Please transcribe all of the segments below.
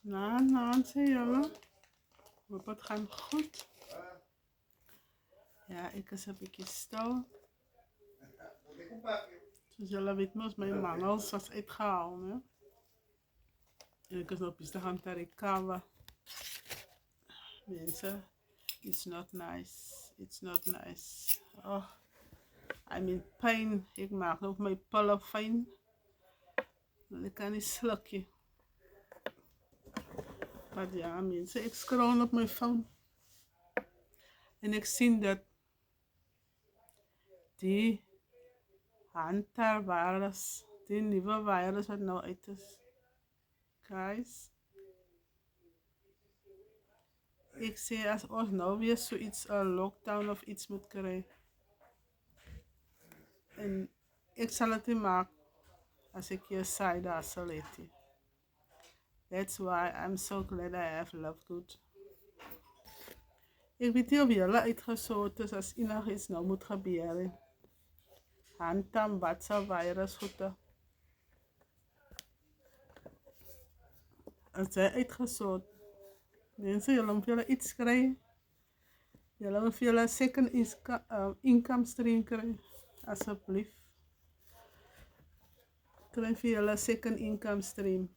Nou, zei jullie. Hoop het gaat goed. Ja, ik is een beetje stil. Zoals jullie weten, is mijn mangels was uitgehaald. Hè? En ik is nog bezig aan te recover. Mensen, it's not nice. It's not nice. Oh, I'm in pain. Ik maak nog mijn pollen fijn. Ik kan niet slukken. Maar ja, mensen, ik scroll op mijn phone. En ik zie dat die hantavirus, die nieuwe virus wat nou uit is. Guys. Ik zie als ons nou weer zoiets, een lockdown of iets moet krijgen. En ik zal het niet maken als ik je side isolate. That's why I'm so glad I have Lovegood. Ik weet niet of jullie uitgezocht is als enig iets nou moet gebeuren. Handtam, watsa virus goed. Als zij uitgezocht. Mensen, jullie moeten jullie iets krijgen. Jullie moeten jullie second income stream krijgen. Alsjeblieft. Krijg je jullie second income stream.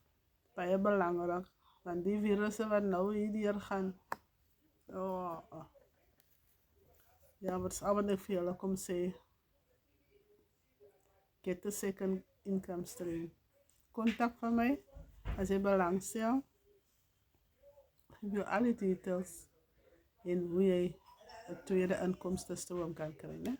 Baie belangrijk. Want die virussen wat nou hier gaan. Oh. Ja, wat is al wat ik voor jullie kom zeggen. Get the second income stream. Contact van mij. Als je belangstelt. Geef je alle details. En hoe je het tweede inkomstenstroom kan krijgen.